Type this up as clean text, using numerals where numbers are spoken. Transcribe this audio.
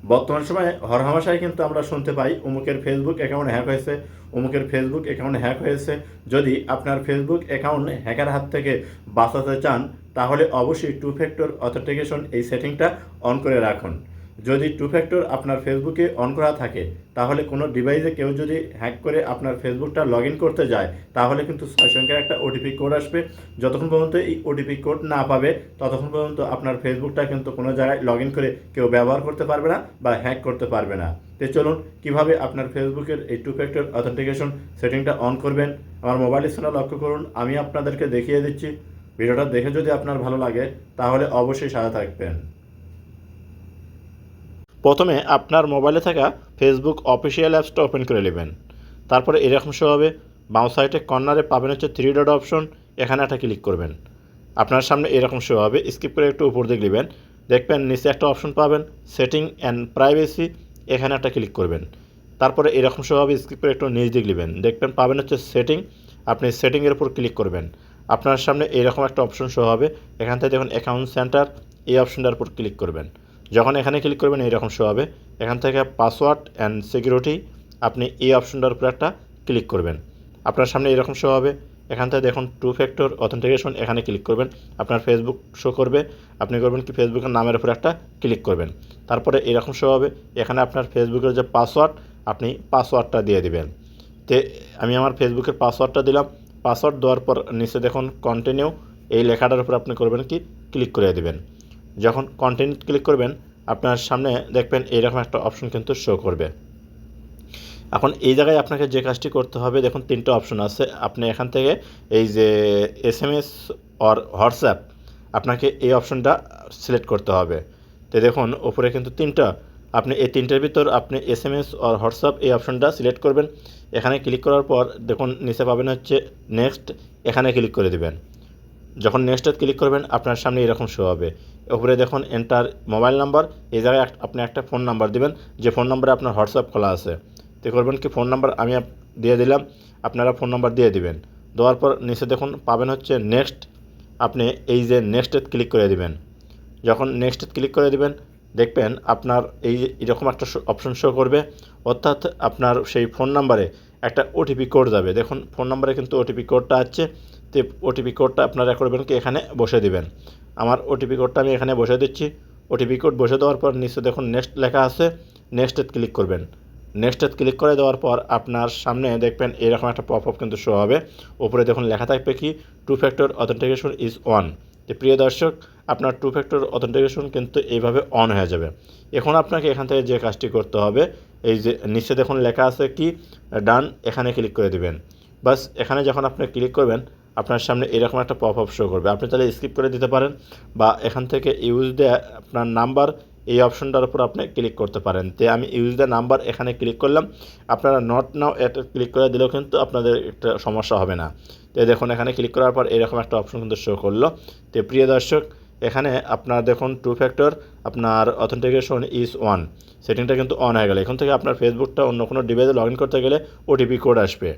বর্তমান সময়ে হরহামেশাই কিন্তু আমরা শুনতে পাই অমুকের ফেসবুক অ্যাকাউন্ট হ্যাক হয়েছে, অমুকের ফেসবুক অ্যাকাউন্ট হ্যাক হয়েছে। যদি আপনার ফেসবুক অ্যাকাউন্ট হ্যাকার হাত থেকে বাঁচাতে চান তাহলে অবশ্যই টু ফ্যাক্টর অথেন্টিকেশন এই সেটিংটা অন করে রাখুন। যদি টু ফ্যাক্টর আপনার ফেসবুকে অন করা থাকে তাহলে কোনো ডিভাইসে কেউ যদি হ্যাক করে আপনার ফেসবুকটা লগ ইন করতে যায় তাহলে কিন্তু 6 সংখ্যার একটা ওটিপি কোড আসবে। যতক্ষণ পর্যন্ত এই ওটিপি কোড না পাবে ততক্ষণ পর্যন্ত আপনার ফেসবুকটা কিন্তু কোনো জায়গায় লগ ইন করে কেউ ব্যবহার করতে পারবে না বা হ্যাক করতে পারবে না। তো চলুন কীভাবে আপনার ফেসবুকের এই টু ফ্যাক্টর অথেন্টিকেশন সেটিংটা অন করবেন আমার মোবাইল স্ক্রিনে লক্ষ্য করুন, আমি আপনাদেরকে দেখিয়ে দিচ্ছি। ভিডিওটা দেখে যদি আপনার ভালো লাগে তাহলে অবশ্যই সাথে থাকবেন। প্রথমে আপনার মোবাইলে থাকা ফেসবুক অফিসিয়াল অ্যাপসটা ওপেন করে নেবেন। তারপরে এরকম শো হবে, বাম সাইডে কর্নারে পাবেন হচ্ছে 3 ডট অপশন, এখানে একটা ক্লিক করবেন। আপনার সামনে এরকম শো হবে, স্কিপ করে একটু উপর দিকে নেবেন, দেখবেন নিচে একটা অপশন পাবেন সেটিং অ্যান্ড প্রাইভেসি, এখানে একটা ক্লিক করবেন। তারপরে এরকম শো হবে, স্কিপ করে একটু নিচ দিকে নেবেন, দেখবেন পাবেন হচ্ছে সেটিং, আপনি সেটিংয়ের উপর ক্লিক করবেন। আপনার সামনে এরকম একটা অপশন শো হবে, এখান থেকে দেখুন অ্যাকাউন্ট সেন্টার, এই অপশনটার উপর ক্লিক করবেন। যখন এখানে ক্লিক করবেন এইরকম শো হবে, এখান থেকে পাসওয়ার্ড অ্যান্ড সিকিউরিটি, আপনি এই অপশনটার উপর একটা ক্লিক করবেন। আপনার সামনে এরকম শো হবে, এখান থেকে দেখুন টু ফ্যাক্টর অথেন্টিকেশন, এখানে ক্লিক করবেন, আপনার ফেসবুক শো করবে। আপনি করবেন কি ফেসবুকের নামের উপর একটা ক্লিক করবেন। তারপরে এরকম শো হবে, এখানে আপনার ফেসবুকের যে পাসওয়ার্ড আপনি পাসওয়ার্ডটা দিয়ে দিবেন। তো আমি আমার ফেসবুকের পাসওয়ার্ডটা দিলাম। পাসওয়ার্ড দেওয়ার পর নিচে দেখুন কন্টিনিউ, এই লেখাটার উপর আপনি করবেন কি ক্লিক করে দেবেন। যখন কন্টিনিউ ক্লিক করবেন আপনার সামনে দেখবেন এইরকম একটা অপশন কিন্তু শো করবে। এখন এই জায়গায় আপনাকে যে কাজটি করতে হবে, দেখুন 3টা অপশন আছে, আপনি এখান থেকে এই যে SMS অর হোয়াটসঅ্যাপ, আপনাকে এই অপশনটা সিলেক্ট করতে হবে। তো দেখুন ওপরে কিন্তু 3টা, আপনি এই 3টার ভিতর আপনি SMS অর হোয়াটসঅ্যাপ এই অপশনটা সিলেক্ট করবেন। এখানে ক্লিক করার পর দেখুন নিচে পাবেন হচ্ছে নেক্সট, এখানে ক্লিক করে দেবেন। যখন নেক্সটে ক্লিক করবেন আপনার সামনে এরকম শো হবে, উপরে দেখুন এন্টার মোবাইল নাম্বার, এই জায়গায় আপনি একটা ফোন নাম্বার দিবেন যে ফোন নাম্বারে আপনার হোয়াটসঅ্যাপ খোলা আছে। তো করবেন কি ফোন নাম্বার আমি দিয়ে দিলাম, আপনারা ফোন নাম্বার দিয়ে দিবেন। দেওয়ার পর নিচে দেখুন পাবেন হচ্ছে নেক্সট, আপনি এই যে নেক্সটে ক্লিক করে দিবেন। যখন নেক্সটে ক্লিক করে দিবেন দেখবেন আপনার এই এরকম একটা অপশন শো করবে, অর্থাৎ আপনার সেই ফোন নাম্বারে একটা ওটিপি কোড যাবে। দেখুন ফোন নাম্বারে কিন্তু ওটিপি কোডটা আছে, তো ওটিপি কোডটা আপনারা করবেন কি এখানে বসে দিবেন। আমার ওটিপি কোডটা আমি এখানে বসে দিচ্ছি। ওটিপি কোড বসে দেওয়ার পর নিচে দেখুন নেক্সট লেখা আছে, নেক্সটে ক্লিক করবেন। নেক্সটে ক্লিক করে দেওয়ার পর আপনার সামনে দেখবেন এরকম একটা পপ আপ কিন্তু শো হবে, উপরে দেখুন লেখা থাকবে কি two factor authentication is on. তো প্রিয় দর্শক, আপনার টু ফ্যাক্টর অথেন্টিকেশন কিন্তু এইভাবে অন হয়ে যাবে। এখন আপনাকে এখান থেকে যে কাজটি করতে হবে, এই যে নিচে দেখুন লেখা আছে কি ডান, এখানে ক্লিক করে দিবেন। বাস এখানে যখন আপনি ক্লিক করবেন আপনার সামনে এরকম একটা পপ আপ শো করবে, আপনি তাহলে স্কিপ করে দিতে পারেন বা এখান থেকে ইউজ দ্য আপনার নাম্বার এই অপশনটার উপর আপনি ক্লিক করতে পারেন। তো আমি ইউজ দ্য নাম্বার এখানে ক্লিক করলাম, আপনারা নট নাও এটা ক্লিক করে দিলেও কিন্তু আপনাদের একটা সমস্যা হবে না। তো দেখুন এখানে ক্লিক করার পর এরকম একটা অপশন কিন্তু শো করলো। তো প্রিয় দর্শক, এখানে আপনার দেখুন টু ফ্যাক্টর আপনার অথেন্টিকেশন ইজ অন, সেটিংটা কিন্তু অন হয়ে গেল। এখন থেকে আপনার ফেসবুকটা অন্য কোনো ডিভাইসে লগ ইন করতে গেলে ওটিপি কোড আসবে।